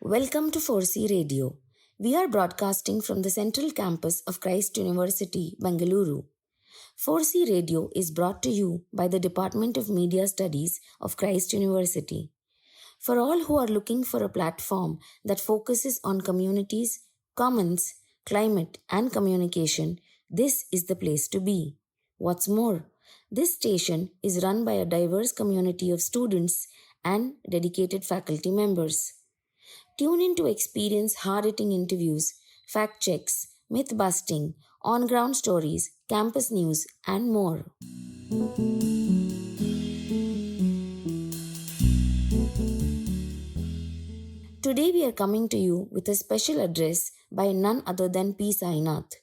Welcome to 4C Radio. We are broadcasting from the central campus of Christ University, Bengaluru. 4C Radio is brought to you by the Department of Media Studies of Christ University. For all who are looking for a platform that focuses on communities, commons, climate, and communication, this is the place to be. What's more, this station is run by a diverse community of students and dedicated faculty members. Tune in to experience hard-hitting interviews, fact checks, myth-busting, on-ground stories, campus news, and more. Today we are coming to you with a special address by none other than P.Sainath,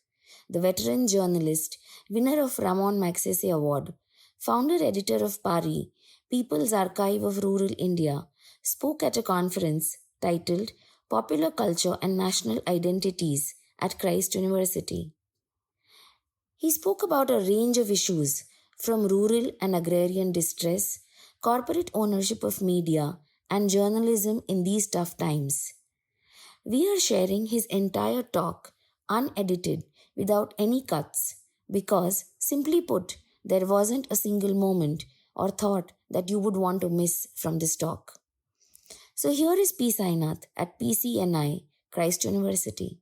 the veteran journalist, winner of Ramon Magsaysay Award, founder-editor of PARI, People's Archive of Rural India, spoke at a conference titled Popular Culture and National Identities at Christ University. He spoke about a range of issues from rural and agrarian distress, corporate ownership of media, and journalism in these tough times. We are sharing his entire talk unedited without any cuts because, simply put, there wasn't a single moment or thought that you would want to miss from this talk. So here is P.Sainath at PCNI, Christ University.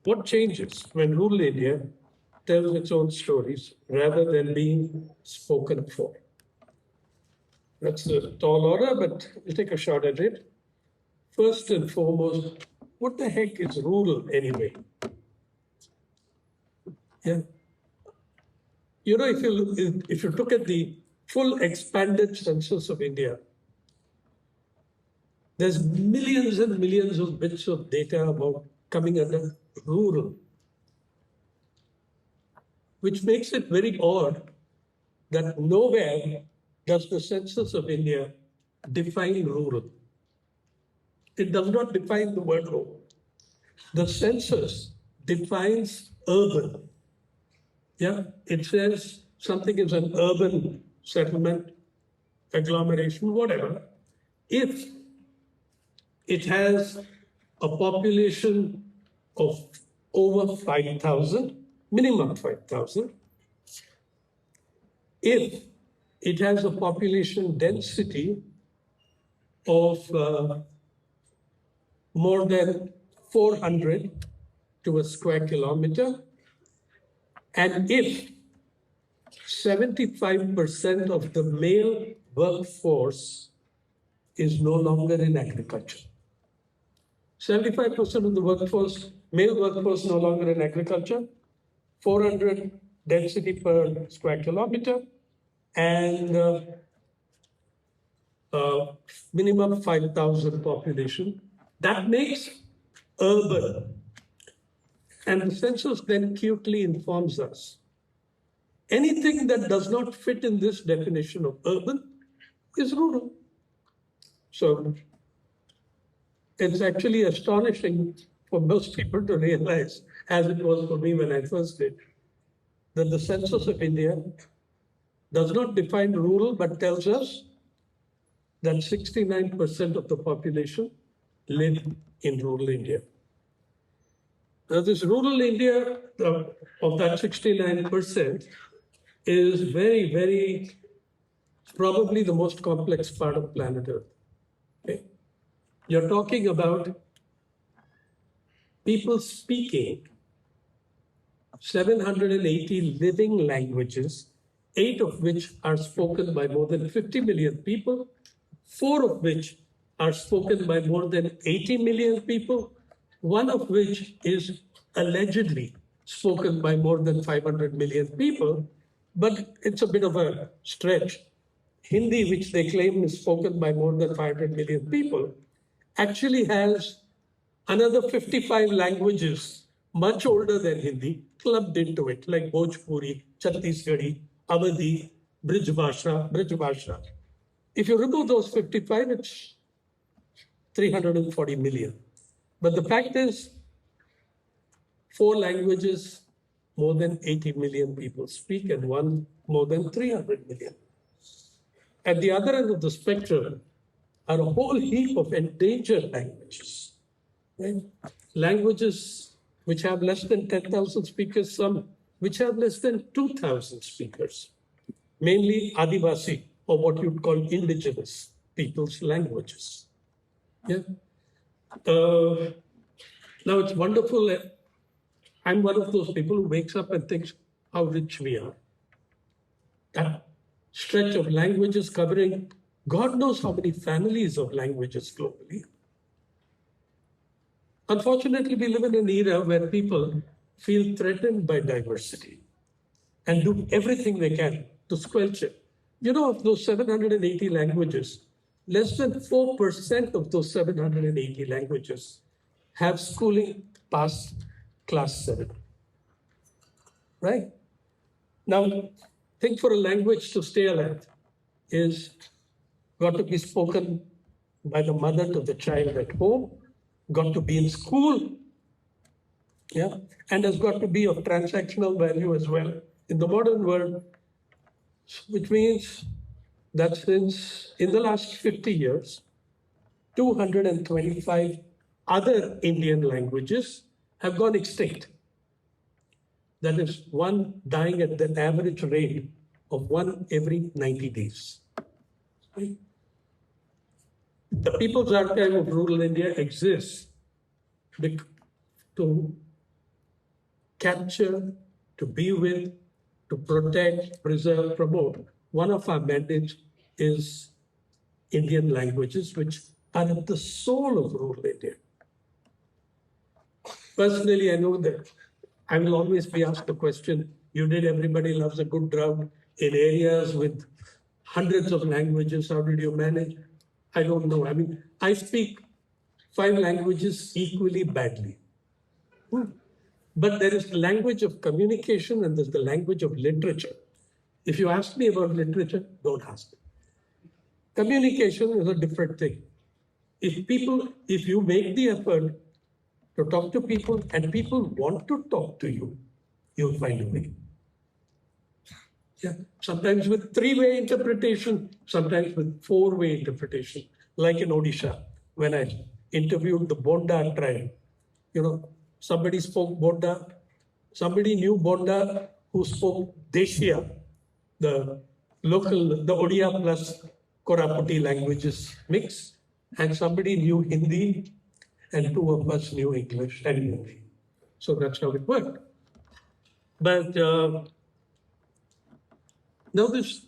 What changes when rural India tells its own stories rather than being spoken for? That's a tall order, but we'll take a shot at it. First and foremost, what the heck is rural anyway? Yeah. You know, if you look at the full expanded census of India, there's millions and millions of bits of data about coming under rural, which makes it very odd that nowhere does the census of India define rural. It does not define the word rural. The census defines urban. Yeah, it says something is an urban settlement, agglomeration, whatever, if it has a population of over 5,000, minimum 5,000, if it has a population density of more than 400 to a square kilometer, and if 75% of the male workforce is no longer in agriculture. 75% of the workforce, male workforce no longer in agriculture, 400 density per square kilometer, and minimum 5,000 population. That makes urban. And the census then cutely informs us. Anything that does not fit in this definition of urban is rural. So it's actually astonishing for most people to realize, as it was for me when I first did, that the census of India does not define rural, but tells us that 69% of the population live in rural India. Now, this rural India of that 69% is very, very, probably the most complex part of planet Earth. Okay? You're talking about people speaking 780 living languages, 8 of which are spoken by more than 50 million people, 4 of which are spoken by more than 80 million people, one of which is allegedly spoken by more than 500 million people, but it's a bit of a stretch. Hindi, which they claim is spoken by more than 500 million people, actually has another 55 languages, much older than Hindi, clubbed into it, like Bhojpuri, Chhattisgarhi, Awadhi, Brij Bhasha. If you remove those 55, it's 340 million. But the fact is, 4 languages, more than 80 million people speak and one more than 300 million. At the other end of the spectrum are a whole heap of endangered languages. Right? Languages which have less than 10,000 speakers, some which have less than 2,000 speakers, mainly Adivasi, or what you'd call indigenous people's languages. Yeah. Now it's wonderful. I'm one of those people who wakes up and thinks how rich we are. That stretch of languages covering God knows how many families of languages globally. Unfortunately, we live in an era where people feel threatened by diversity and do everything they can to squelch it. You know, of those 780 languages, less than 4% of those 780 languages have schooling past class 7. Right? Now, think for a language to stay alive is got to be spoken by the mother to the child at home, got to be in school, yeah, and has got to be of transactional value as well in the modern world, which means that since in the last 50 years, 225 other Indian languages have gone extinct. That is one dying at the average rate of one every 90 days. The People's Archive of Rural India exists to capture, to be with, to protect, preserve, promote. One of our mandates is Indian languages, which are at the soul of rural India. Personally, I know that I will always be asked the question, you did Everybody Loves a Good Drought in areas with hundreds of languages, how did you manage? I don't know. I mean, I speak 5 languages equally badly. But there is the language of communication and there's the language of literature. If you ask me about literature, don't ask me. Communication is a different thing. If you make the effort to talk to people and people want to talk to you, you'll find a way. Yeah. Sometimes with 3-way interpretation, sometimes with 4-way interpretation, like in Odisha, when I interviewed the Bonda tribe. You know, somebody spoke Bonda, somebody knew Bonda who spoke Deshia, the Odia plus Koraputi languages mix, and somebody knew Hindi, and 2 of us knew English and Hindi. So that's how it worked. But now this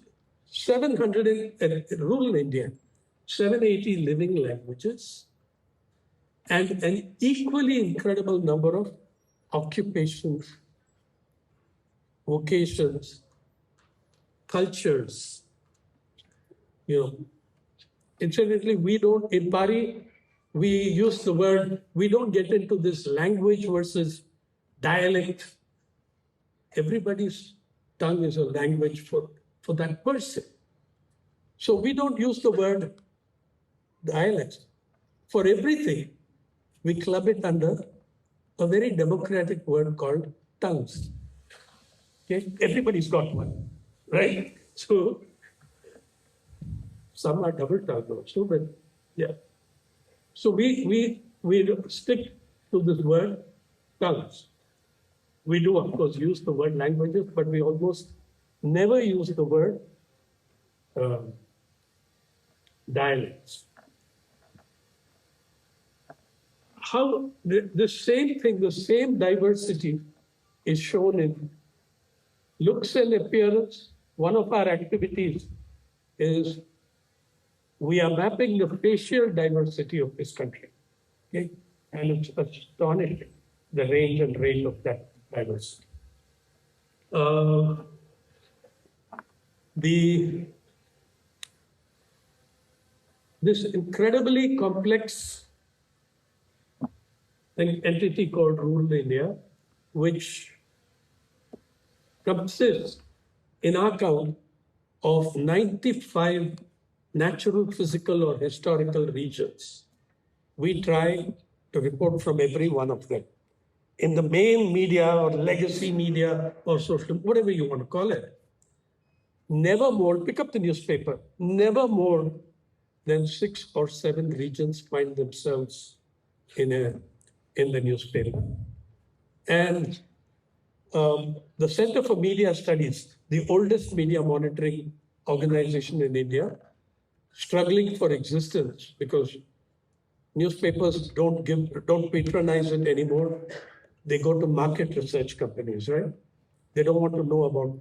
700 in rural India, 780 living languages, and an equally incredible number of occupations, vocations, cultures. You know, incidentally, we don't, in Pari, we use the word, we don't get into this language versus dialect. Everybody's tongue is a language for that person. So we don't use the word dialect. For everything, we club it under a very democratic word called tongues. Okay? Everybody's got one, right? So some are double tongued also, but yeah. So we stick to this word tongues. We do, of course, use the word languages, but we almost never use the word dialects. How the same thing, the same diversity is shown in looks and appearance. One of our activities is we are mapping the facial diversity of this country. Okay? And it's astonishing, the range and rate of that diversity. This incredibly complex entity called Rural India, which consists, in our count, of 95 natural, physical, or historical regions. We try to report from every one of them. in the main media or legacy media or social, whatever you want to call it, never more, pick up the newspaper, never more than 6 or 7 regions find themselves in the newspaper. And the Center for Media Studies, the oldest media monitoring organization in India, struggling for existence because newspapers don't patronize it anymore. They go to market research companies, right? They don't want to know about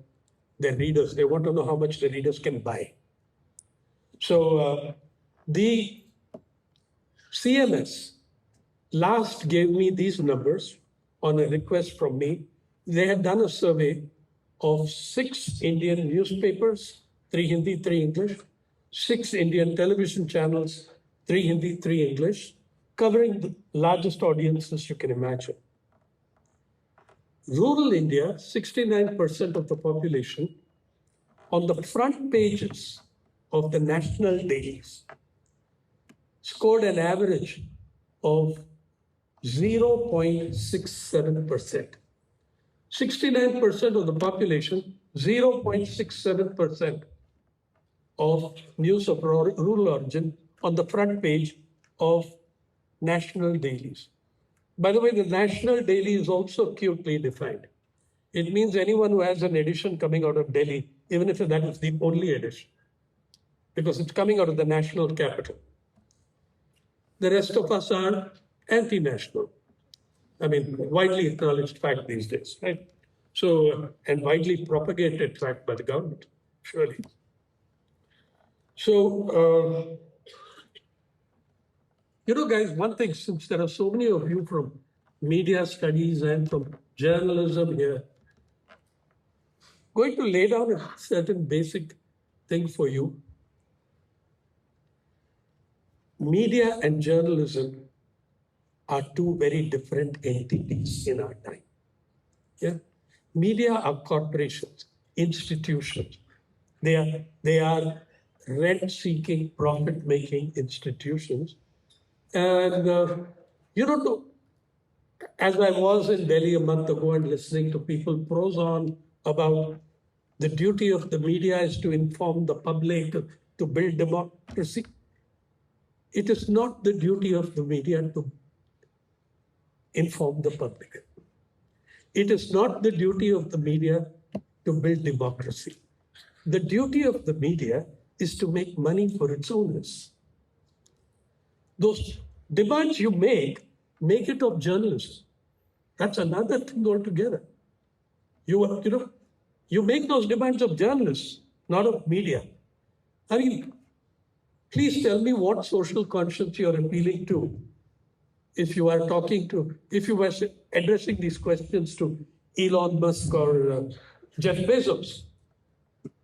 their readers. They want to know how much the readers can buy. So the CMS last gave me these numbers on a request from me. They had done a survey of 6 Indian newspapers, 3 Hindi, 3 English, 6 Indian television channels, 3 Hindi, 3 English, covering the largest audiences you can imagine. Rural India, 69% of the population, on the front pages of the national dailies, scored an average of 0.67%. 69% of the population, 0.67% of news of rural origin on the front page of national dailies. By the way, the national daily is also acutely defined. It means anyone who has an edition coming out of Delhi, even if that is the only edition, because it's coming out of the national capital. The rest of us are anti-national. I mean, widely acknowledged fact these days, right? So, and widely propagated fact by the government, surely. So, guys, one thing, since there are so many of you from media studies and from journalism here, going to lay down a certain basic thing for you. Media and journalism are two very different entities in our time. Yeah? Media are corporations, institutions. They are rent-seeking, profit-making institutions. And as I was in Delhi a month ago and listening to people prose on about the duty of the media is to inform the public, to build democracy. It is not the duty of the media to inform the public. It is not the duty of the media to build democracy. The duty of the media is to make money for its owners. Those demands you make it of journalism. That's another thing altogether. You make those demands of journalists, not of media. I mean, please tell me what social conscience you're appealing to if you are addressing these questions to Elon Musk or Jeff Bezos.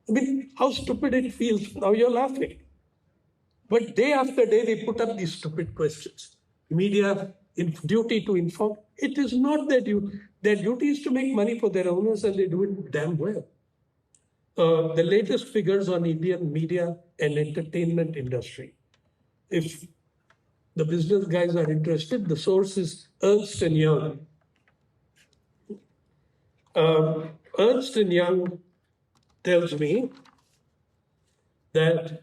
I mean, how stupid it feels. Now you're laughing. But day after day, they put up these stupid questions. Media duty to inform. It is not their duty. Their duty is to make money for their owners, and they do it damn well. The latest figures on Indian media and entertainment industry. If the business guys are interested, the source is Ernst & Young. Ernst & Young tells me that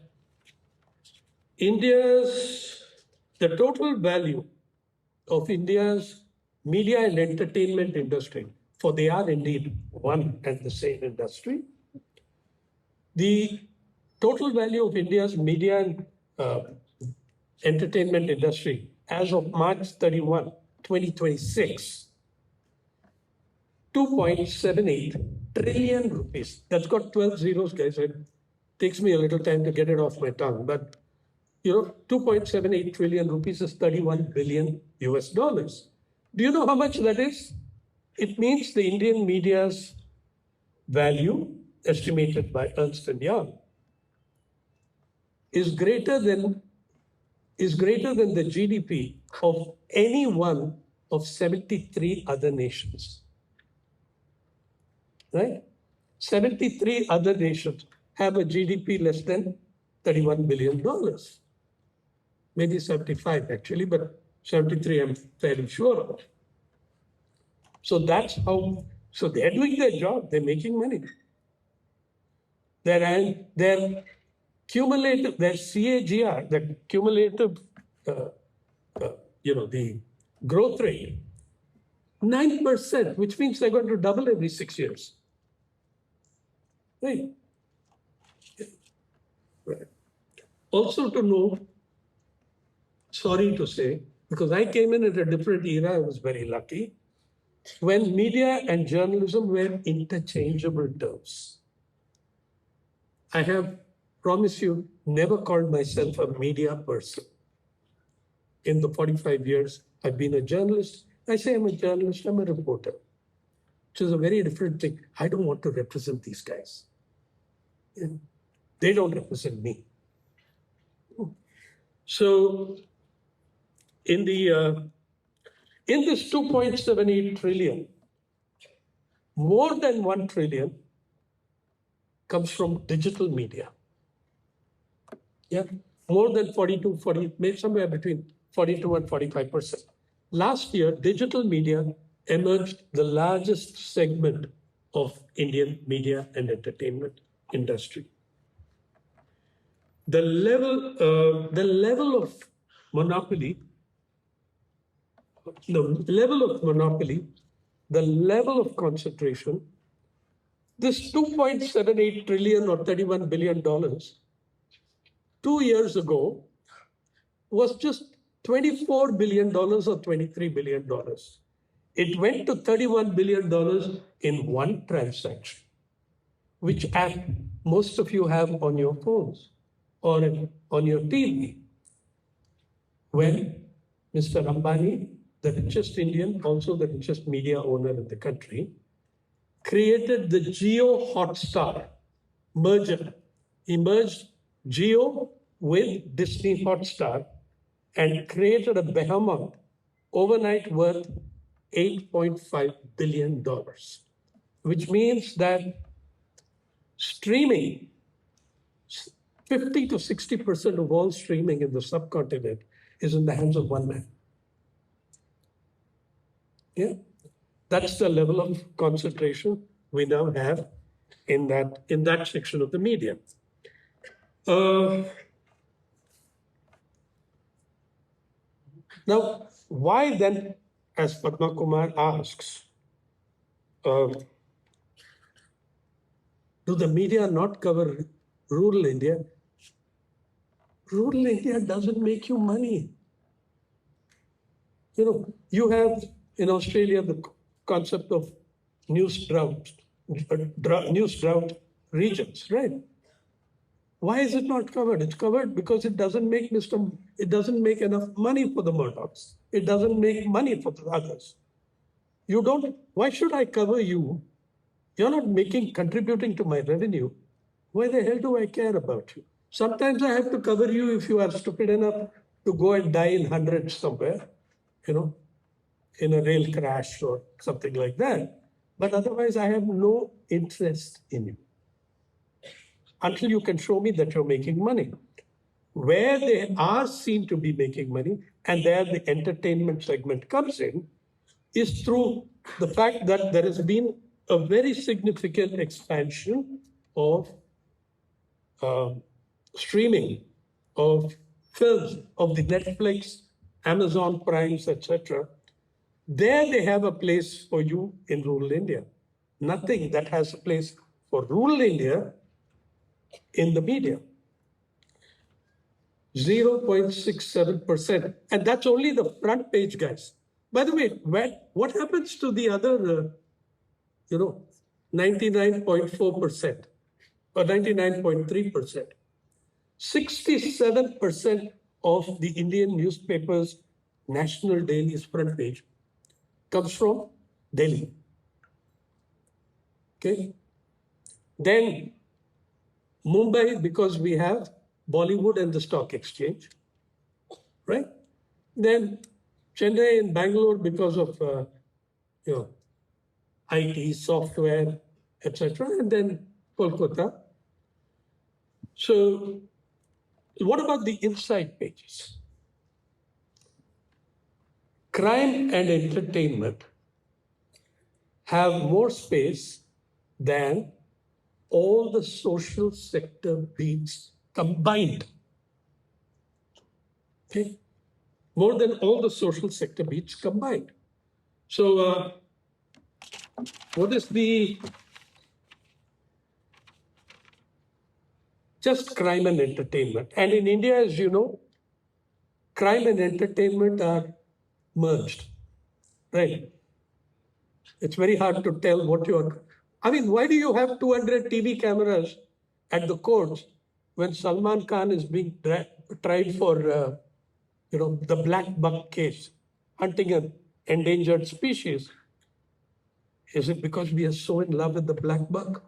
the total value of India's media and entertainment industry, for they are indeed one and the same industry, the total value of India's media and entertainment industry as of March 31, 2026, 2.78 trillion rupees. That's got 12 zeros, guys. It takes me a little time to get it off my tongue, but 2.78 trillion rupees is 31 billion US dollars. Do you know how much that is? It means the Indian media's value, estimated by Ernst & Young, is greater than the GDP of any one of 73 other nations. Right? 73 other nations have a GDP less than $31 billion. Maybe 75 actually, but 73 I'm fairly sure of. So that's how, so they're doing their job, they're making money. Their cumulative, their CAGR, the cumulative, the growth rate, 9%, which means they're going to double every 6 years. Right. Right. Also to know, sorry to say, because I came in at a different era, I was very lucky, when media and journalism were interchangeable terms. I have, promise you, never called myself a media person. In the 45 years I've been a journalist, I say I'm a journalist, I'm a reporter, which is a very different thing. I don't want to represent these guys. They don't represent me. So in this 2.78 trillion, more than 1 trillion comes from digital media. Yeah, more than 40, maybe somewhere between 42 and 45%. Last year, digital media emerged the largest segment of Indian media and entertainment industry. The level of monopoly, the level of concentration, this 2.78 trillion or $31 billion 2 years ago was just $24 billion or $23 billion. It went to $31 billion in one transaction, which app most of you have on your phones or on your TV. When Mr. Ambani, the richest Indian, also the richest media owner in the country, created the Jio Hotstar merger. He merged Jio with Disney Hotstar and created a behemoth overnight worth $8.5 billion, which means that streaming, 50 to 60% of all streaming in the subcontinent is in the hands of one man. Yeah, that's the level of concentration we now have in that section of the media. Now, why then, as Padma Kumar asks, do the media not cover rural India? Rural India doesn't make you money. You have in Australia the concept of news drought regions, right? Why is it not covered? It's covered because it doesn't make enough money for the Murdochs. It doesn't make money for the others. Why should I cover you? You're not contributing to my revenue. Why the hell do I care about you? Sometimes I have to cover you if you are stupid enough to go and die in hundreds somewhere, in a rail crash or something like that. But otherwise, I have no interest in you until you can show me that you're making money. Where they are seen to be making money, and there the entertainment segment comes in, is through the fact that there has been a very significant expansion of streaming, of films, of the Netflix, Amazon Primes, etc. There they have a place for you in rural India. Nothing that has a place for rural India in the media. 0.67%. And that's only the front page, guys. By the way, what happens to the other, 99.4% or 99.3%? 67% of the Indian newspapers' national daily's front page comes from Delhi. Okay. Then Mumbai, because we have Bollywood and the stock exchange, right? Then Chennai and Bangalore because of IT, software, etc. And then Kolkata. So what about the inside pages? Crime and entertainment have more space than all the social sector beats combined. Okay? More than all the social sector beats combined. So, what is the just crime and entertainment? And in India, as you know, crime and entertainment are merged, right? It's very hard to tell what you're. I mean, why do you have 200 TV cameras at the courts when Salman Khan is being tried for, the black buck case, hunting an endangered species? Is it because we are so in love with the black buck?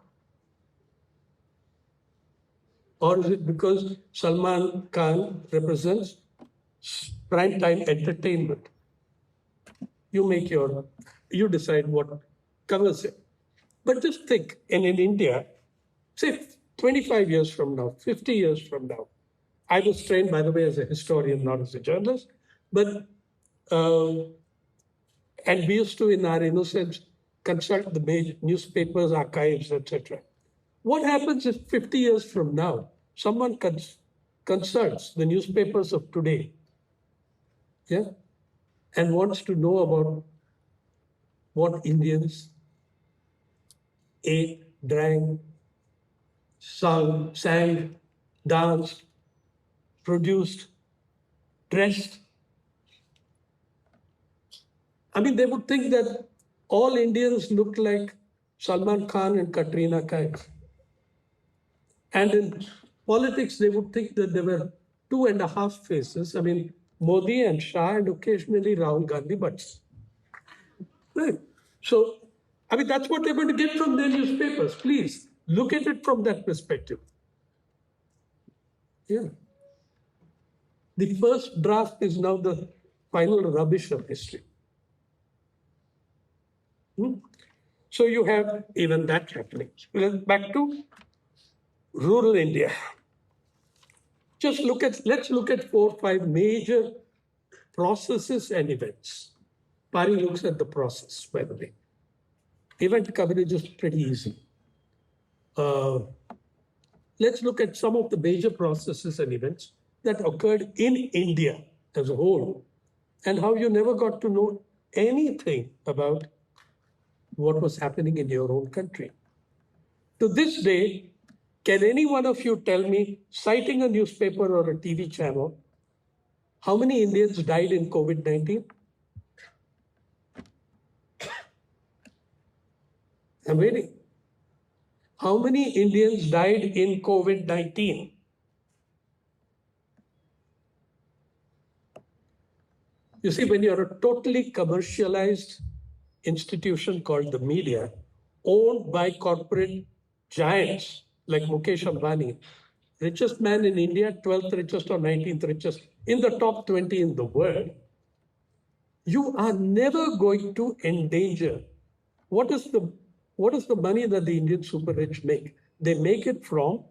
Or is it because Salman Khan represents prime time entertainment? You decide what covers it. But just think, in India, say 25 years from now, 50 years from now, I was trained, by the way, as a historian, not as a journalist, but, and we used to, in our innocence, consult the major newspapers, archives, etc. What happens if 50 years from now, someone consults the newspapers of today, yeah, and wants to know about what Indians ate, drank, sang, danced, produced, dressed? I mean, they would think that all Indians looked like Salman Khan and Katrina Kaif. And in politics, they would think that there were two and a half faces. I mean, Modi and Shah, and occasionally Rahul Gandhi, but right. So, I mean, that's what they're going to get from their newspapers. Please look at it from that perspective. Yeah. The first draft is now the final rubbish of history. So you have even that happening. Back to rural India. Let's look at 4 or 5 major processes and events. Pari looks at the process, by the way. Event coverage is pretty easy. Let's look at some of the major processes and events that occurred in India as a whole, and how you never got to know anything about what was happening in your own country. To this day, can any one of you tell me, citing a newspaper or a TV channel, how many Indians died in COVID-19? I'm waiting. How many Indians died in COVID-19? You see, when you're a totally commercialized institution called the media, owned by corporate giants like Mukesh Ambani, richest man in India, 12th richest or 19th richest, in the top 20 in the world, you are never going to endanger. What is the money that the Indian super rich make? They make it from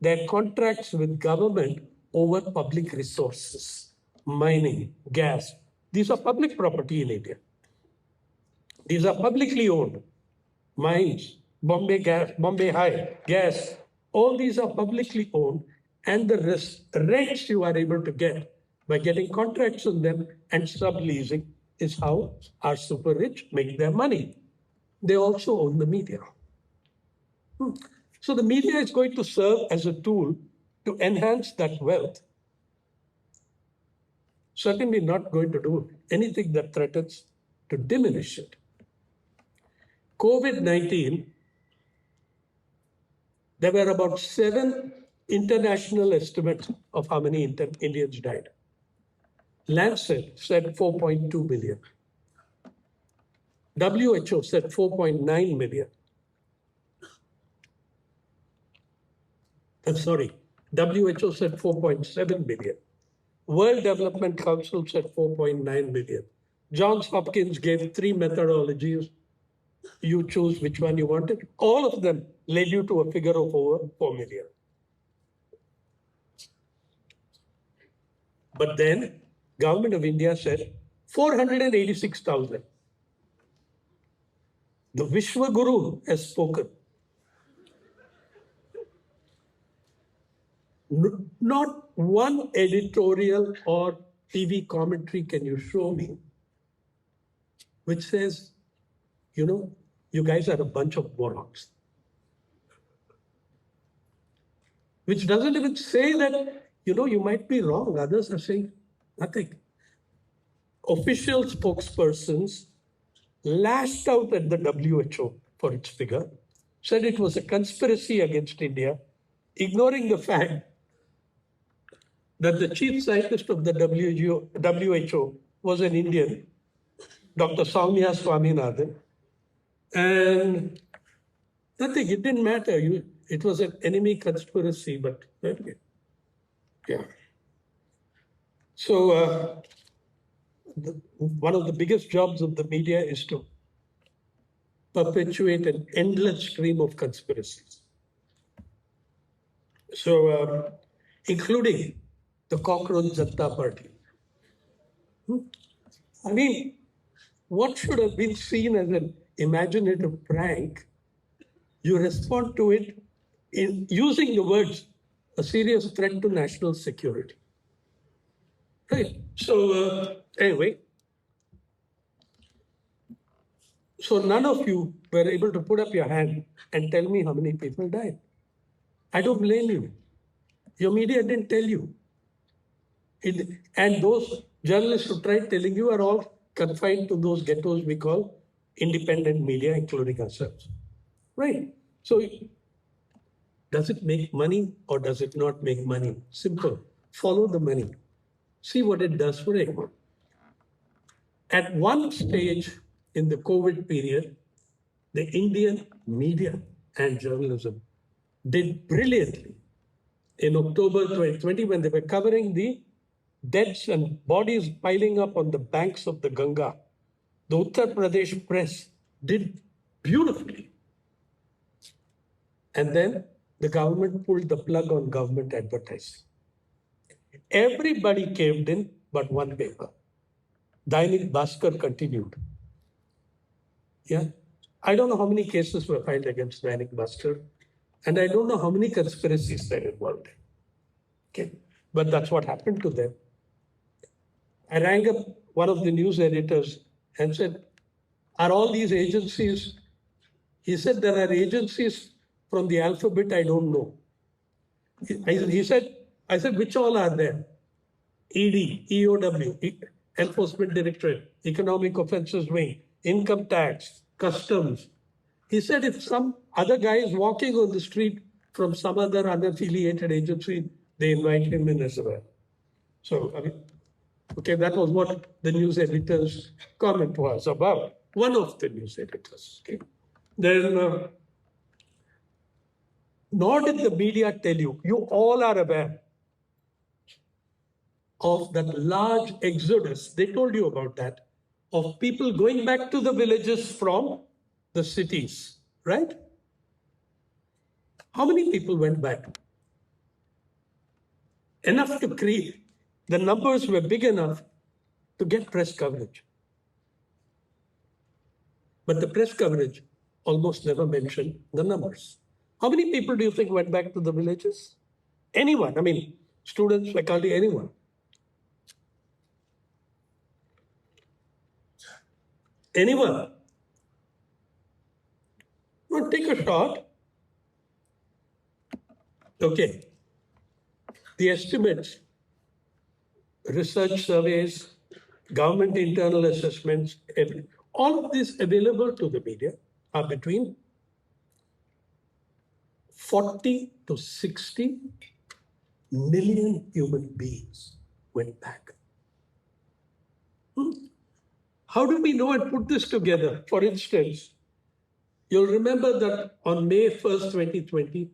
their contracts with government over public resources, mining, gas. These are public property in India. These are publicly owned mines, Bombay Gas, Bombay High, gas. All these are publicly owned, and the rents you are able to get by getting contracts on them and subleasing is how our super rich make their money. They also own the media. So the media is going to serve as a tool to enhance that wealth. Certainly not going to do anything that threatens to diminish it. COVID-19, there were about 7 international estimates of how many Indians died. Lancet said 4.2 million. WHO said 4.9 million. I'm sorry, WHO said 4.7 million. World Development Council said 4.9 million. Johns Hopkins gave 3 methodologies. You choose which one you wanted. All of them led you to a figure of over 4 million. But then, Government of India said 486,000. The Vishwaguru has spoken. Not one editorial or TV commentary can you show me which says, you guys are a bunch of morons. Which doesn't even say that, you might be wrong. Others are saying nothing. Official spokespersons lashed out at the WHO for its figure, said it was a conspiracy against India, ignoring the fact that the chief scientist of the WHO was an Indian, Dr. Soumya Swaminathan, and nothing, it didn't matter. It was an enemy conspiracy, but okay. Yeah. So one of the biggest jobs of the media is to perpetuate an endless stream of conspiracies. So, including the cockroach Janata Party. I mean, what should have been seen as an imaginative prank, you respond to it in using the words, a serious threat to national security. Right. So, anyway, so none of you were able to put up your hand and tell me how many people died. I don't blame you. Your media didn't tell you. And those journalists who tried telling you are all confined to those ghettos we call independent media, including ourselves. Right. So does it make money or does it not make money? Simple. Follow the money. See what it does for it. At one stage in the COVID period, the Indian media and journalism did brilliantly in October 2020 when they were covering the deaths and bodies piling up on the banks of the Ganga. The Uttar Pradesh press did beautifully. And then the government pulled the plug on government advertising. Everybody caved in but one paper. Dainik Bhaskar continued. Yeah. I don't know how many cases were filed against Vernika Singh, and I don't know how many conspiracies they're involved in. Okay. But that's what happened to them. I rang up one of the news editors and said, are all these agencies? He said, there are agencies from the alphabet I don't know. I said, which all are there? ED, EOW, Enforcement Directorate, Economic Offences Wing, Income Tax, Customs. He said if some other guy is walking on the street from some other unaffiliated agency, they invite him in as well. So, okay, that was what the news editor's comment was about. One of the news editors. Okay. Then, nor did the media tell you, you all are aware of that large exodus, they told you about that, of people going back to the villages from the cities, right? How many people went back? Enough to create, the numbers were big enough to get press coverage. But the press coverage almost never mentioned the numbers. How many people do you think went back to the villages? Anyone, I mean, students, faculty, anyone. Anyone? Well, take a shot. Okay. The estimates, research surveys, government internal assessments, all of this available to the media are between 40 to 60 million human beings went back. How do we know and put this together? For instance, you'll remember that on May 1st, 2020,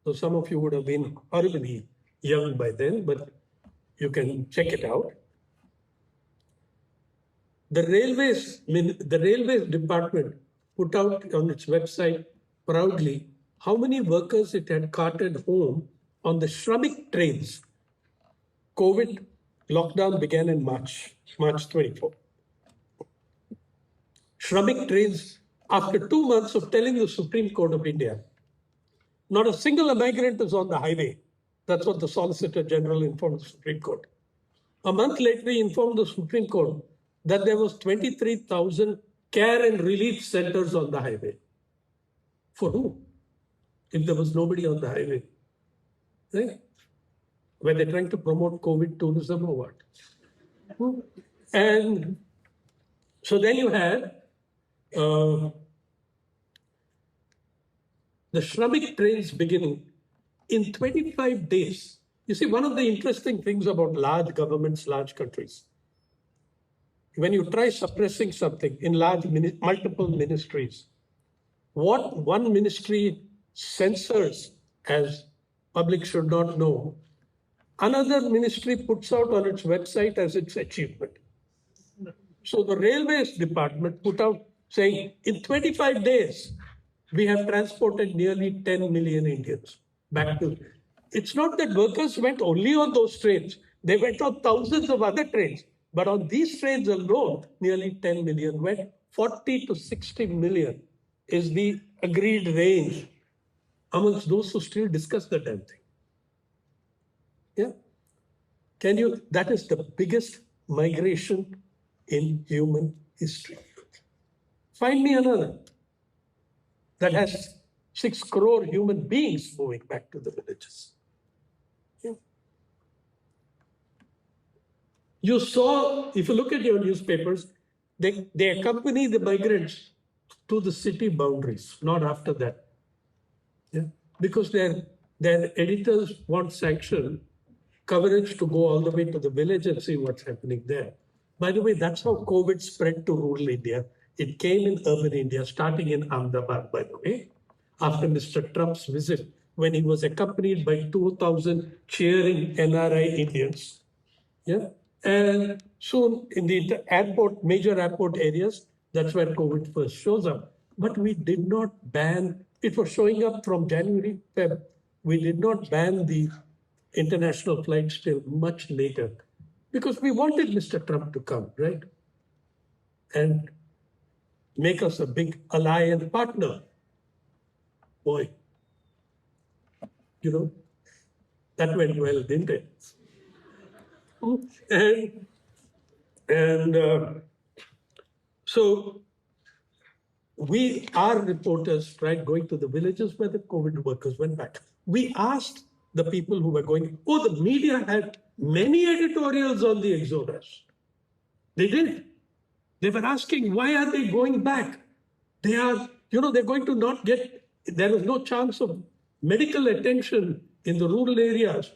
so some of you would have been horribly young by then, but you can check it out. The railways department put out on its website proudly how many workers it had carted home on the Shramik trains. COVID lockdown began in March 24. Shramik trains after 2 months of telling the Supreme Court of India, not a single migrant is on the highway. That's what the Solicitor General informed the Supreme Court. A month later, he informed the Supreme Court that there was 23,000 care and relief centers on the highway. For who? If there was nobody on the highway. Right? Were they trying to promote COVID tourism or what? And so then you had the Shramik trains beginning in 25 days. You see, one of the interesting things about large governments, large countries, when you try suppressing something in multiple ministries, what one ministry censors as public should not know, another ministry puts out on its website as its achievement. So the Railways Department put out saying, in 25 days, we have transported nearly 10 million Indians back to. It's not that workers went only on those trains. They went on thousands of other trains. But on these trains alone, nearly 10 million went. 40 to 60 million is the agreed range amongst those who still discuss the damn thing. Yeah. That is the biggest migration in human history. Find me another that has 6 crore human beings moving back to the villages. Yeah. You saw, if you look at your newspapers, they accompany the migrants to the city boundaries, not after that. Yeah. Because their editors want sanction coverage to go all the way to the village and see what's happening there. By the way, that's how COVID spread to rural India. It came in urban India, starting in Ahmedabad, by the way, after Mr. Trump's visit, when he was accompanied by 2,000 cheering NRI Indians. Yeah. And soon in the major airport areas, that's where COVID first shows up. But we did not ban, it was showing up from January, Feb. We did not ban the international flights till much later because we wanted Mr. Trump to come, right? And make us a big ally and partner. Boy, that went well, didn't it? And so our reporters tried going to the villages where the COVID workers went back. We asked the people who were going, the media had many editorials on the exodus. They did. They were asking, why are they going back? They are, they're going to not get, there is no chance of medical attention in the rural areas.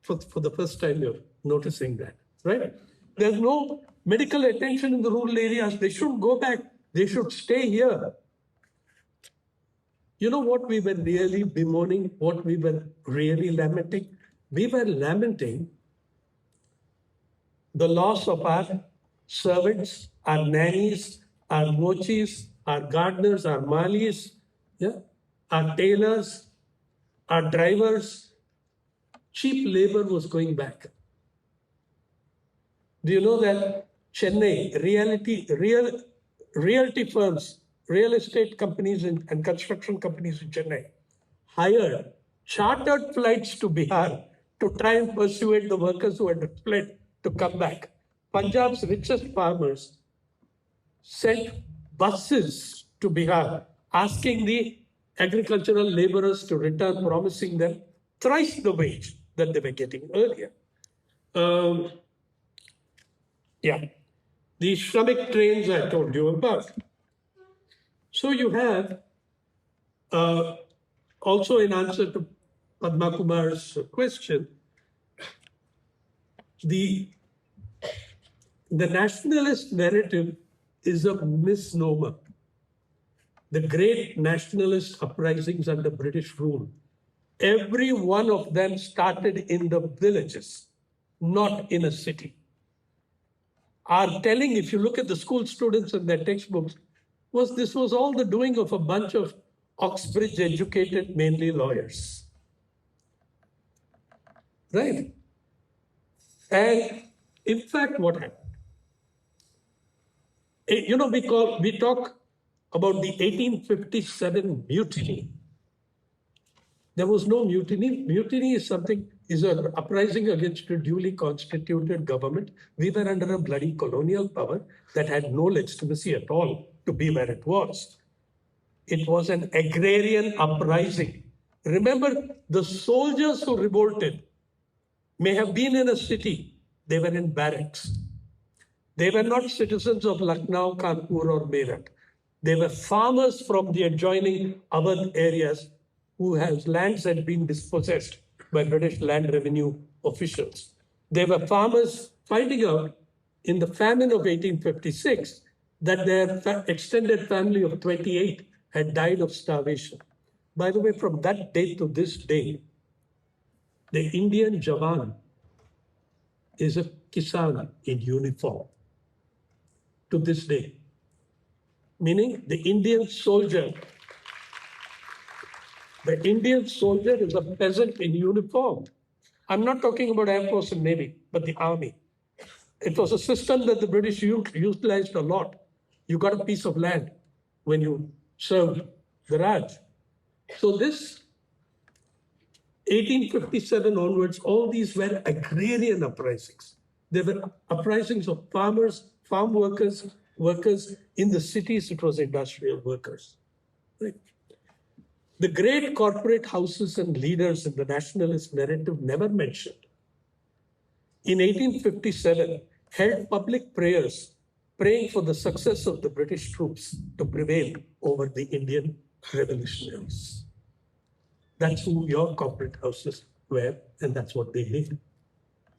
For the first time, you're noticing that, right? There's no medical attention in the rural areas. They shouldn't go back. They should stay here. You know what we were really bemoaning, what we were really lamenting? We were lamenting the loss of our servants, our nannies, our mochis, our gardeners, our malis, our tailors, our drivers. Cheap labor was going back. Do you know that Chennai, realty firms, real estate companies and construction companies in Chennai hired chartered flights to Bihar to try and persuade the workers who had fled to come back. Punjab's richest farmers sent buses to Bihar asking the agricultural laborers to return, promising them thrice the wage that they were getting earlier. The Shramik trains I told you about. So you have, also in answer to Padma Kumar's question, the nationalist narrative is a misnomer. The great nationalist uprisings under British rule, every one of them started in the villages, not in a city. Our telling, if you look at the school students and their textbooks, this was all the doing of a bunch of Oxbridge educated, mainly lawyers. Right? And in fact, what happened? We talk about the 1857 mutiny. There was no mutiny. Mutiny is an uprising against a duly constituted government. We were under a bloody colonial power that had no legitimacy at all to be where it was. It was an agrarian uprising. Remember, the soldiers who revolted may have been in a city. They were in barracks. They were not citizens of Lucknow, Kanpur, or Meerut. They were farmers from the adjoining Awadh areas whose lands had been dispossessed by British land revenue officials. They were farmers finding out in the famine of 1856 that their extended family of 28 had died of starvation. By the way, from that day to this day, the Indian Jawan is a Kisan in uniform to this day. Meaning the Indian soldier is a peasant in uniform. I'm not talking about Air Force and Navy, but the Army. It was a system that the British utilized a lot. You got a piece of land when you served the Raj. So this 1857 onwards, all these were agrarian uprisings. They were uprisings of farmers, farm workers, workers in the cities. It was industrial workers. Right? The great corporate houses and leaders in the nationalist narrative never mentioned. In 1857, held public prayers praying for the success of the British troops to prevail over the Indian revolutionaries. That's who your corporate houses were, and that's what they did.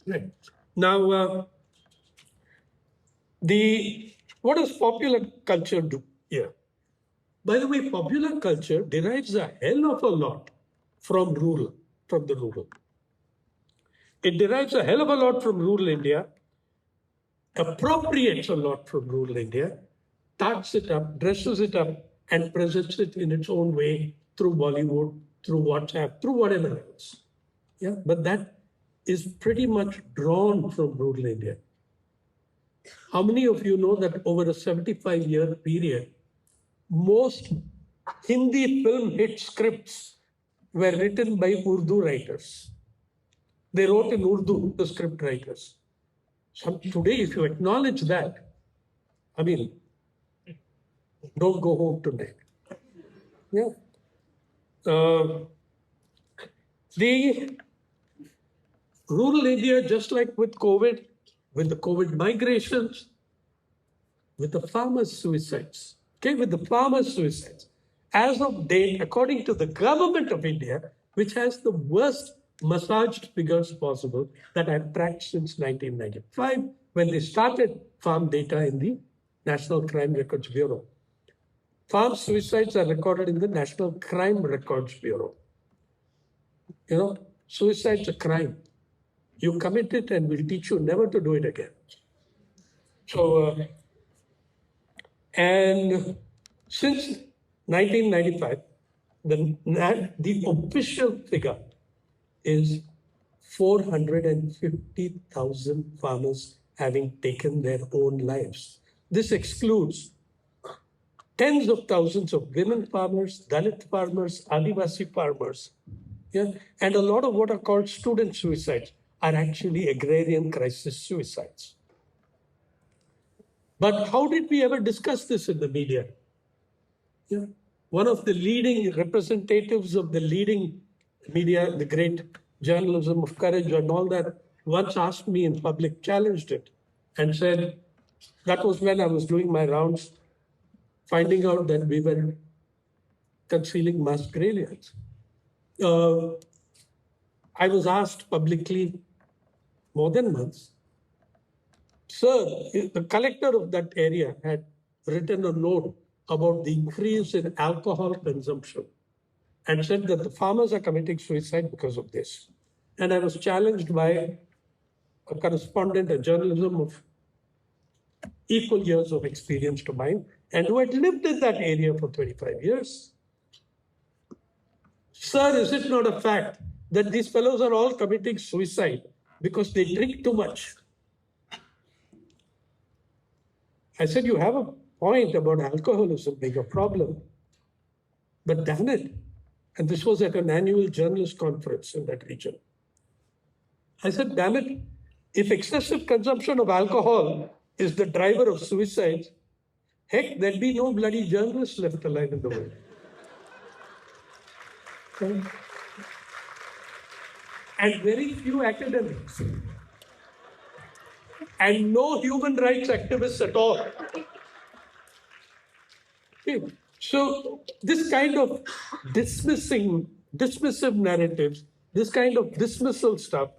Right. Now, what does popular culture do here? By the way, popular culture derives a hell of a lot from the rural. It derives a hell of a lot from rural India, appropriates a lot from rural India, tucks it up, dresses it up, and presents it in its own way through Bollywood, through WhatsApp, through whatever else. Yeah, but that is pretty much drawn from rural India. How many of you know that over a 75-year period, most Hindi film hit scripts were written by Urdu writers? They wrote in Urdu, the script writers. So today, if you acknowledge that, I mean, don't go home tonight. Yeah. The rural India, just like with COVID, with the COVID migrations, with the farmers' suicides, okay, with the farmers' suicides, as of date, according to the government of India, which has the worst massaged figures possible that I've tracked since 1995, when they started farm data in the National Crime Records Bureau. Farm suicides are recorded in the National Crime Records Bureau. You know, suicide's a crime. You commit it and we'll teach you never to do it again. So, and since 1995, the official figure is 450,000 farmers having taken their own lives. This excludes tens of thousands of women farmers, Dalit farmers, Adivasi farmers, yeah? And a lot of what are called student suicides are actually agrarian crisis suicides. But how did we ever discuss this in the media? Yeah. One of the leading representatives of the leading media, the great journalism of courage and all that, once asked me in public, challenged it, and said, that was when I was doing my rounds, finding out that we were concealing mass gradients. I was asked publicly more than once, sir, the collector of that area had written a note about the increase in alcohol consumption and said that the farmers are committing suicide because of this. And I was challenged by a correspondent, a journalism of equal years of experience to mine, and who had lived in that area for 25 years. Sir, is it not a fact that these fellows are all committing suicide because they drink too much? I said, you have a point about alcoholism being a problem. But damn it, and this was at an annual journalist conference in that region. I said, damn it, if excessive consumption of alcohol is the driver of suicides, heck, there'd be no bloody journalists left alive in the world. And very few academics. And no human rights activists at all. Okay. So this kind of dismissive narratives, this kind of dismissal stuff,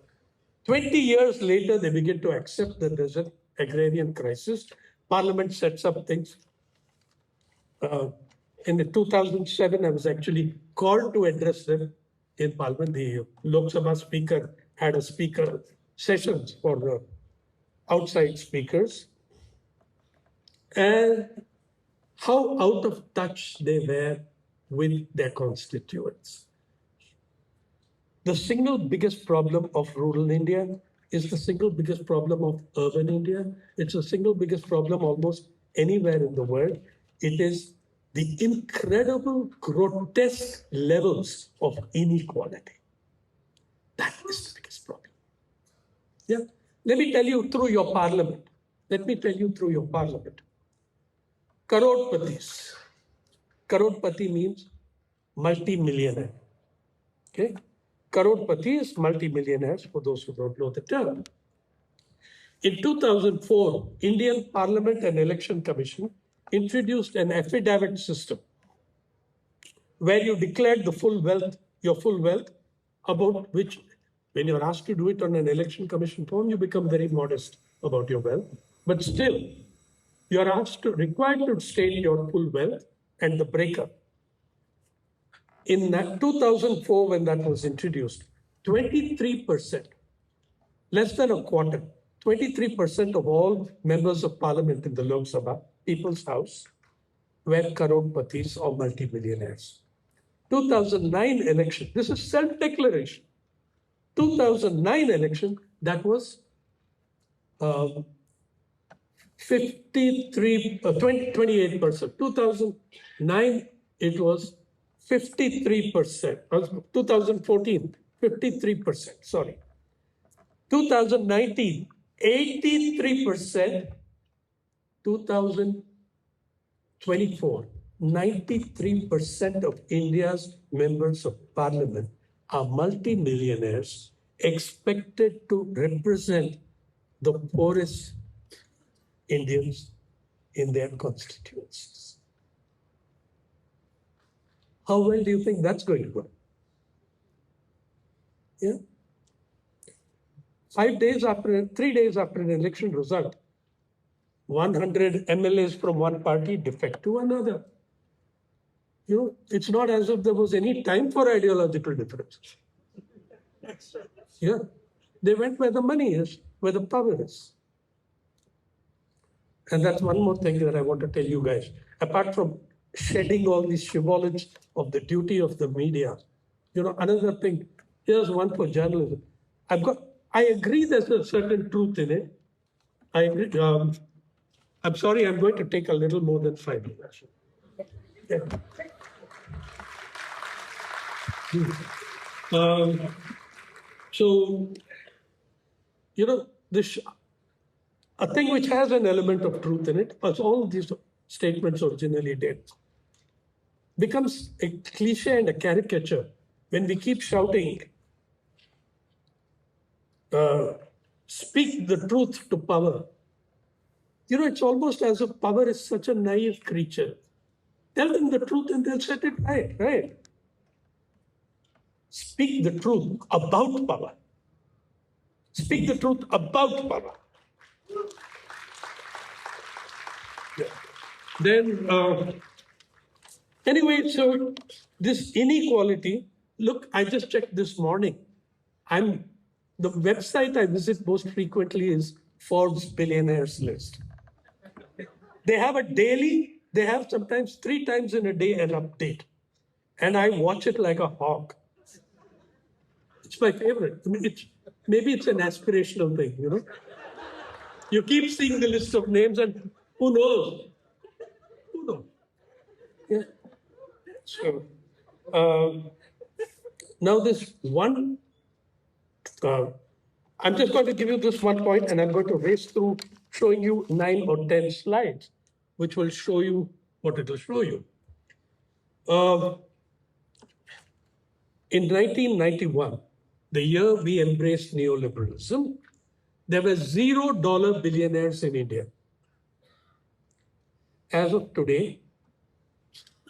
20 years later, they begin to accept that there's an agrarian crisis. Parliament sets up things. In 2007, I was actually called to address them in Parliament. The Lok Sabha speaker had a speaker sessions for the outside speakers. And how out of touch they were with their constituents. The single biggest problem of rural India is the single biggest problem of urban India. It's the single biggest problem almost anywhere in the world. It is the incredible, grotesque levels of inequality. That is the biggest problem. Yeah. Let me tell you through your parliament. Crorepati's. Crorepati means multi-millionaire. Okay? Crorepati is multi-millionaires, for those who don't know the term. In 2004, Indian Parliament and Election Commission introduced an affidavit system where you declared your full wealth, about which, when you're asked to do it on an election commission form, you become very modest about your wealth. But still, you are required to state your full wealth and the breakup. In 2004, when that was introduced, 23%, less than a quarter, 23% of all members of parliament in the Lok Sabha, People's House, were Crorepati's or multimillionaires. 2009 election, this is self-declaration. 2009 election, that was 28%. 2009, it was 53%. 2014, 53%, sorry. 2019, 83%. 2024, 93% of India's members of parliament are multimillionaires expected to represent the poorest Indians in their constituencies. How well do you think that's going to go? Yeah. 3 days after an election result, 100 MLAs from one party defect to another. You know, it's not as if there was any time for ideological differences. Yeah. They went where the money is, where the power is. And that's one more thing that I want to tell you guys. Apart from shedding all these shibboleths of the duty of the media, you know, another thing, here's one for journalism. I agree there's a certain truth in it. I agree. I'm sorry, I'm going to take a little more than 5 minutes. Yeah. So, you know, a thing which has an element of truth in it, as all these statements originally did, becomes a cliche and a caricature when we keep shouting, speak the truth to power. You know, it's almost as if power is such a naive creature. Tell them the truth and they'll set it right, right? Speak the truth about power. Speak the truth about power. Yeah. Then, anyway, so this inequality, look, I just checked this morning. The website I visit most frequently is Forbes Billionaires List. They have they have sometimes 3 times in a day an update. And I watch it like a hawk. It's my favorite. I mean, maybe it's an aspirational thing, you know. You keep seeing the list of names and who knows? Yeah. So now this one, uh, I'm just going to give you this one point, and I'm going to race through showing you 9 or 10 slides, which will show you what it will show you. Uh, in 1991, the year we embraced neoliberalism, there were $0 billionaires in India. As of today,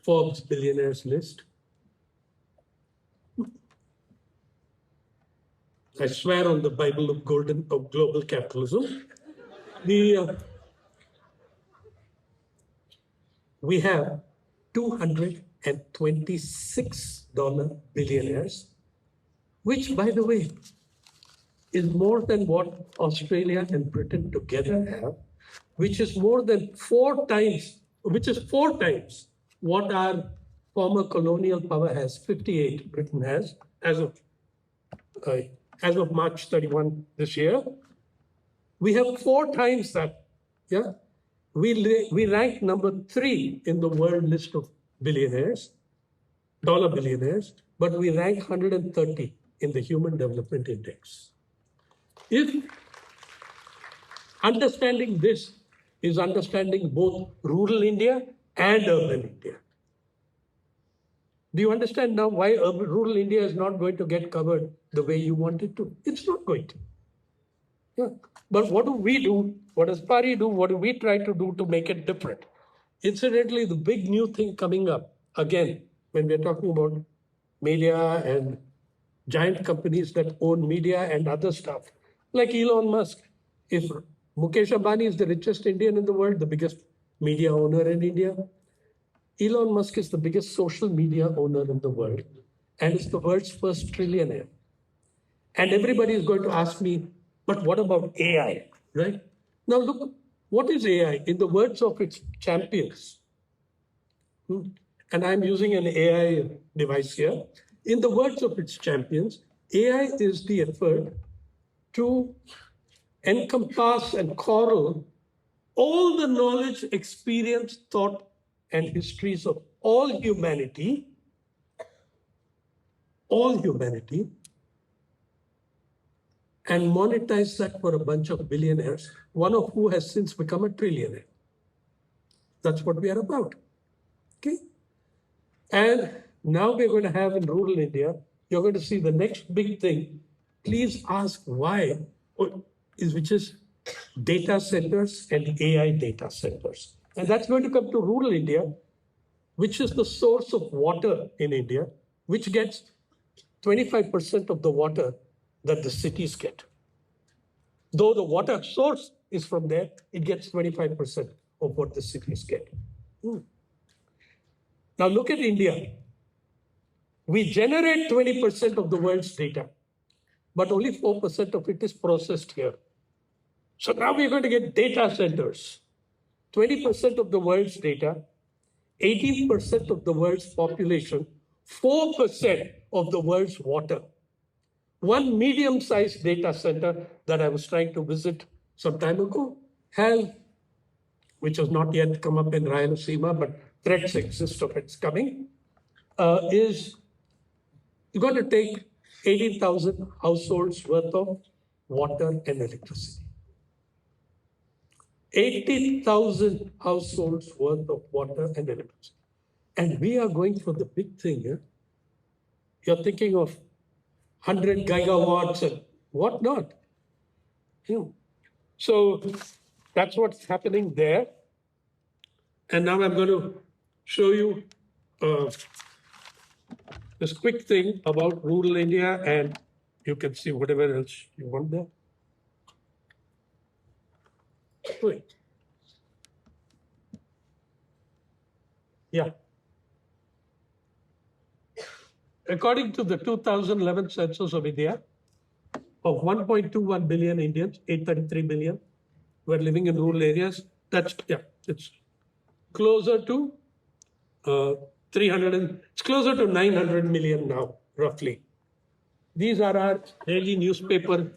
Forbes billionaires list, I swear on the Bible of global capitalism, the we have $226 billionaires, which, by the way, is more than what Australia and Britain together have, which is more than 4 times, which is 4 times what our former colonial power has, 58 Britain has, uh, as of March 31 this year. We have 4 times that. Yeah, we rank number 3 in the world list of billionaires, dollar billionaires, but we rank 130 in the Human Development Index. If understanding this is understanding both rural India and urban India. Do you understand now why rural India is not going to get covered the way you want it to? It's not going to. Yeah. But what do we do? What does PARI do? What do we try to do to make it different? Incidentally, the big new thing coming up, again, when we're talking about media and giant companies that own media and other stuff, like Elon Musk. If Mukesh Ambani is the richest Indian in the world, the biggest media owner in India, Elon Musk is the biggest social media owner in the world and is the world's first trillionaire. And everybody is going to ask me, but what about AI, right? Now look, what is AI? In the words of its champions, and I'm using an AI device here. In the words of its champions, AI is the effort to encompass and corral all the knowledge, experience, thought, and histories of all humanity, and monetize that for a bunch of billionaires, one of who has since become a trillionaire. That's what we are about. Okay? And now we're going to have in rural India, you're going to see the next big thing. Please ask why, which is data centers and AI data centers. And that's going to come to rural India, which is the source of water in India, which gets 25% of the water that the cities get. Though the water source is from there, it gets 25% of what the cities get. Now look at India. We generate 20% of the world's data, but only 4% of it is processed here. So now we're going to get data centers. 20% of the world's data, 18% of the world's population, 4% of the world's water. One medium-sized data center that I was trying to visit some time ago has, which has not yet come up in Rayalaseema, but threats exist of its coming, is going to take 18,000 households worth of water and electricity. 18,000 households worth of water and electricity. And we are going for the big thing here. You're thinking of 100 gigawatts and whatnot. Yeah. So that's what's happening there. And now I'm going to show you this quick thing about rural India, and you can see whatever else you want there. Wait. Yeah. According to the 2011 census of India, of 1.21 billion Indians, 833 million were living in rural areas. That's, yeah, it's closer to it's closer to 900 million now, roughly. These are our daily newspaper.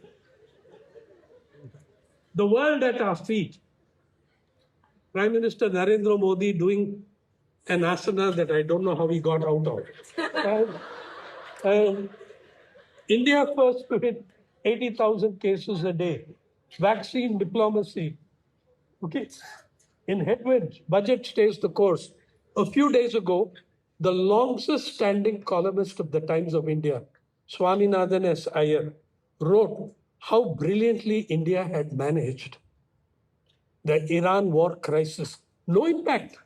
The world at our feet. Prime Minister Narendra Modi doing an asana that I don't know how he got out of. And India first to hit 80,000 cases a day. Vaccine diplomacy. Okay. In headwinds, budget stays the course. A few days ago, the longest standing columnist of the Times of India, Swaminathan S. Iyer, wrote how brilliantly India had managed the Iran war crisis. No impact.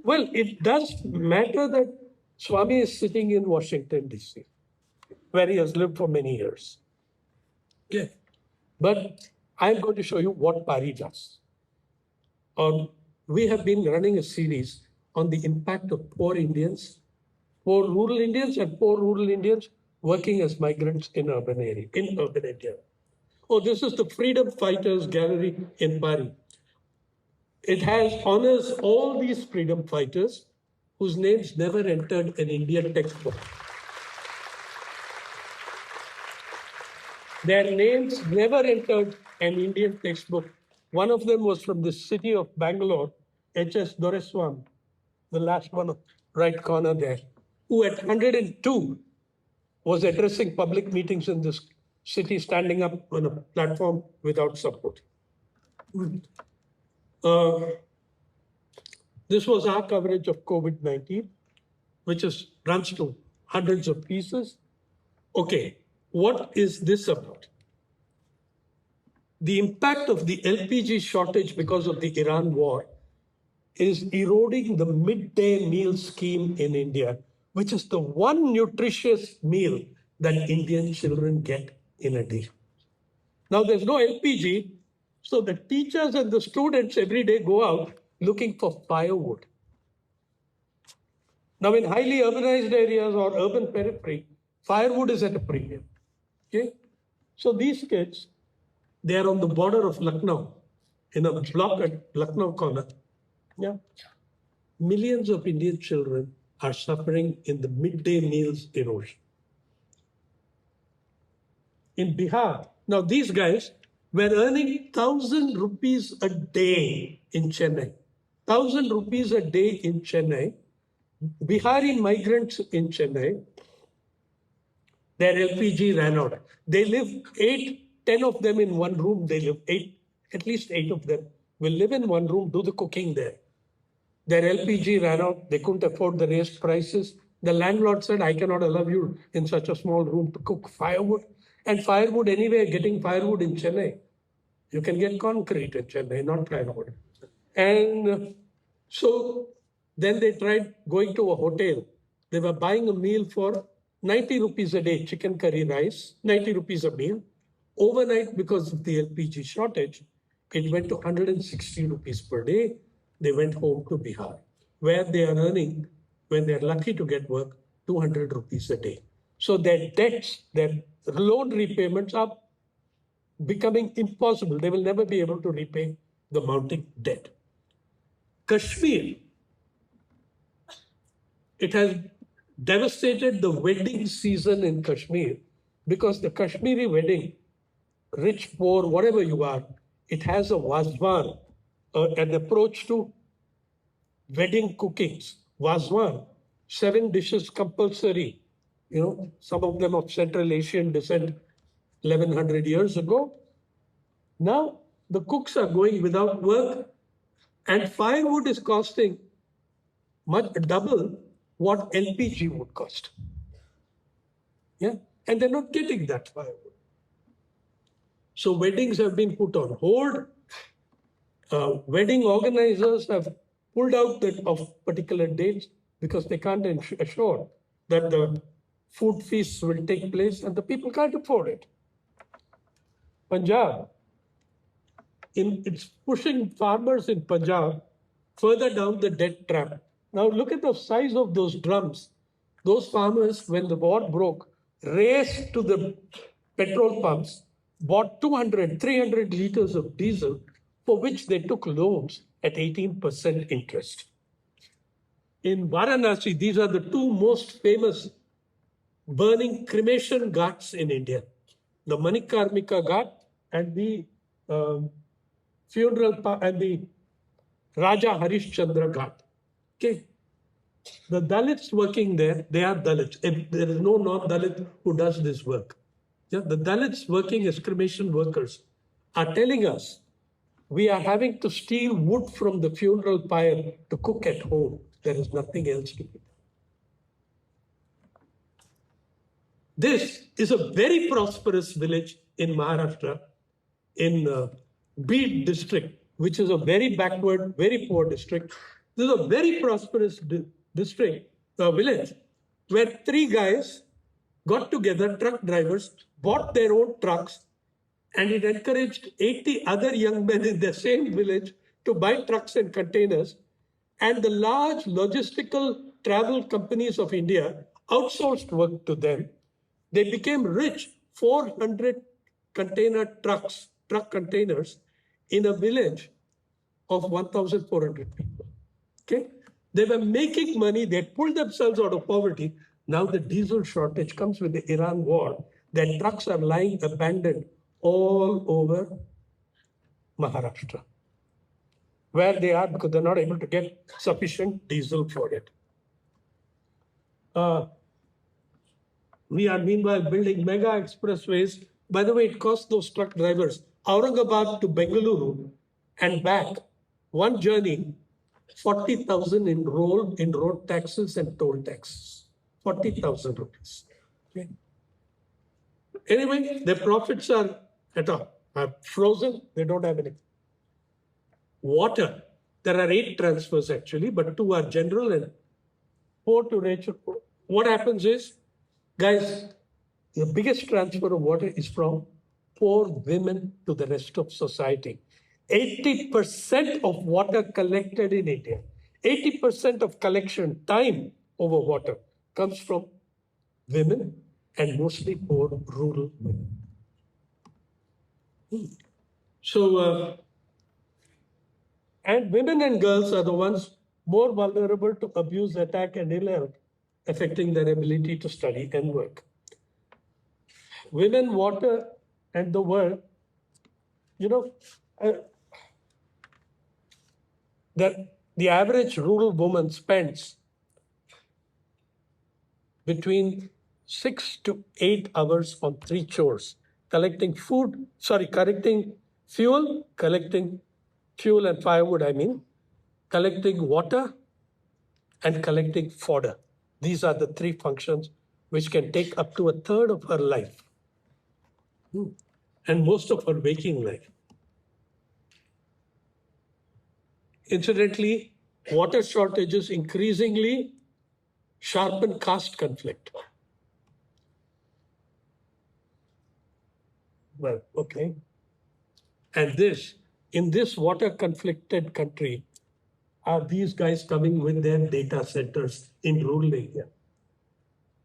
Well, it does matter that Swami is sitting in Washington, D.C., where he has lived for many years. Yeah. But I'm going to show you what Pari does. We have been running a series on the impact of poor Indians, poor rural Indians, and poor rural Indians working as migrants in urban India. Oh, this is the Freedom Fighters Gallery in Pari. It has honors all these freedom fighters whose names never entered an Indian textbook. Their names never entered an Indian textbook. One of them was from the city of Bangalore, H.S. Doreswamy, the last one, right corner there, who at 102 was addressing public meetings in this city, standing up on a platform without support. This was our coverage of COVID-19, which runs to hundreds of pieces. Okay, what is this about? The impact of the LPG shortage because of the Iran war is eroding the midday meal scheme in India, which is the one nutritious meal that Indian children get in a day. Now, there's no LPG, so the teachers and the students every day go out looking for firewood. Now, in highly urbanized areas or urban periphery, firewood is at a premium. Okay? So these kids, they are on the border of Lucknow, in a block at Lucknow corner. Yeah. Millions of Indian children are suffering in the midday meals erosion. In Bihar, now these guys were earning 1,000 rupees a day in Chennai. 1,000 rupees a day in Chennai. Bihari migrants in Chennai, their LPG ran out. They live 10 of them in one room. They live at least eight of them will live in one room, do the cooking there. Their LPG ran out. They couldn't afford the raised prices. The landlord said, I cannot allow you in such a small room to cook firewood. And firewood, anyway, getting firewood in Chennai, you can get concrete in Chennai, not plywood. And so then they tried going to a hotel. They were buying a meal for 90 rupees a day, chicken curry rice, 90 rupees a meal. Overnight, because of the LPG shortage, it went to 160 rupees per day. They went home to Bihar, where they are earning, when they're lucky to get work, 200 rupees a day. So their debts, their loan repayments are becoming impossible. They will never be able to repay the mounting debt. Kashmir, it has devastated the wedding season in Kashmir because the Kashmiri wedding, rich, poor, whatever you are, it has a wazwan, an approach to wedding cookings. Wazwan, 7 dishes compulsory. Some of them of Central Asian descent 1100 years ago. Now, the cooks are going without work and firewood is costing double what LPG would cost. Yeah, and they're not getting that firewood. So weddings have been put on hold. Wedding organizers have pulled out of particular dates because they can't assure that the food feasts will take place and the people can't afford it. Punjab, it's pushing farmers in Punjab further down the debt trap. Now look at the size of those drums. Those farmers, when the war broke, raced to the petrol pumps, bought 200, 300 liters of diesel, for which they took loans at 18% interest. In Varanasi, these are the two most famous burning cremation ghats in India. The Manikarmika Ghat and the Raja Harish Chandra Ghat. Okay. The Dalits working there, they are Dalits. There is no non-Dalit who does this work. Yeah, the Dalits working as cremation workers are telling us we are having to steal wood from the funeral pyre to cook at home. There is nothing else to do. This is a very prosperous village in Maharashtra, in Beed district, which is a very backward, very poor district. This is a very prosperous district, village, where three guys got together, truck drivers, bought their own trucks, and it encouraged 80 other young men in the same village to buy trucks and containers. And the large logistical travel companies of India outsourced work to them. They became rich, 400 truck containers in a village of 1,400 people. Okay? They were making money, they pulled themselves out of poverty. Now the diesel shortage comes with the Iran war. Their trucks are lying abandoned all over Maharashtra, where they are because they're not able to get sufficient diesel for it. We are meanwhile building mega expressways. By the way, it costs those truck drivers Aurangabad to Bengaluru and back, one journey, 40,000 in road taxes and toll taxes. 40,000 rupees. Okay. Anyway, their profits are frozen. They don't have anything. Water. There are 8 transfers actually, but 2 are general and 4 to Rachel. What happens is, guys, the biggest transfer of water is from poor women to the rest of society. 80% of water collected in India, 80% of collection time over water comes from women and mostly poor rural women. So, and women and girls are the ones more vulnerable to abuse, attack, and ill health, affecting their ability to study and work. Women, water, and the world, the average rural woman spends between 6 to 8 hours on 3 chores, collecting fuel and firewood, collecting water, and collecting fodder. These are the 3 functions which can take up to a third of her life and most of her waking life. Incidentally, water shortages increasingly sharpen caste conflict. Well, okay. And in this water conflicted country, are these guys coming with their data centers in rural India?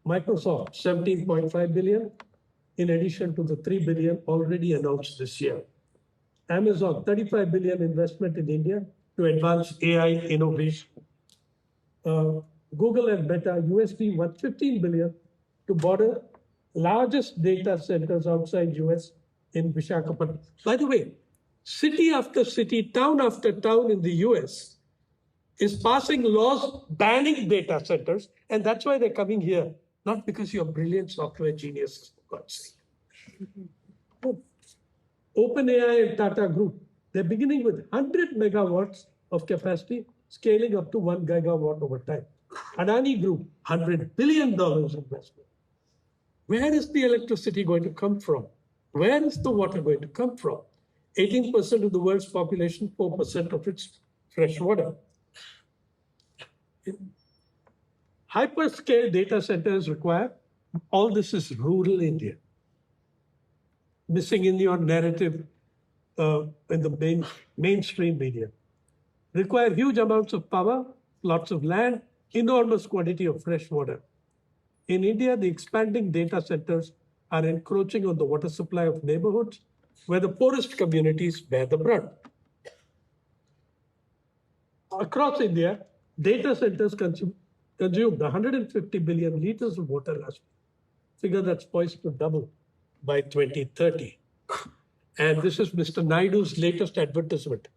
Microsoft, 17.5 billion, in addition to the 3 billion already announced this year. Amazon, 35 billion investment in India to advance AI innovation. Google and Meta, USD 115 billion to border largest data centers outside US in Visakhapatnam. By the way, city after city, town after town in the US is passing laws banning data centers, and that's why they're coming here, not because you're brilliant software geniuses, for God's sake. OpenAI and Tata Group, they're beginning with 100 megawatts of capacity, scaling up to 1 gigawatt over time. Adani Group, $100 billion investment. Where is the electricity going to come from? Where is the water going to come from? 18% of the world's population, 4% of its fresh water. Hyperscale data centers require, all this is rural India. Missing in your narrative in the mainstream media. Require huge amounts of power, lots of land, enormous quantity of fresh water. In India, the expanding data centers are encroaching on the water supply of neighborhoods where the poorest communities bear the brunt. Across India, data centers consumed 150 billion liters of water last year, figure that's poised to double by 2030. And this is Mr. Naidu's latest advertisement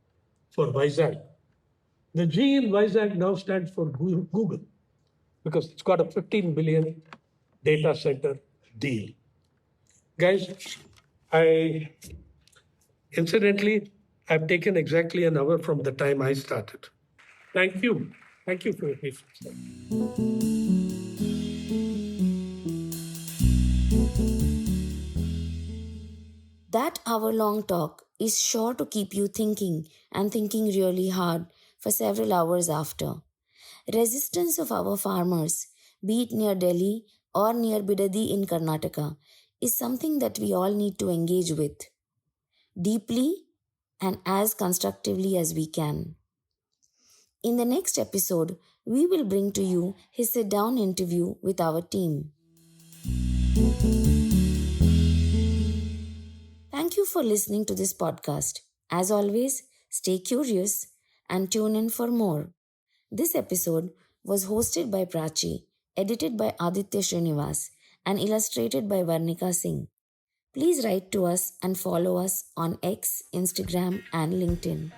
for Vizag. The G in Vizag now stands for Google because it's got a 15 billion data center deal. Guys, incidentally, I've taken exactly an hour from the time I started. Thank you. Thank you for your patience. That hour long talk is sure to keep you thinking and thinking really hard for several hours after. Resistance of our farmers, be it near Delhi or near Bidadi in Karnataka, is something that we all need to engage with deeply and as constructively as we can. In the next episode, we will bring to you his sit down interview with our team. Thank you for listening to this podcast. As always, stay curious and tune in for more. This episode was hosted by Prachi, edited by Aditya Srinivas, and illustrated by Vernika Singh. Please write to us and follow us on X, Instagram, and LinkedIn.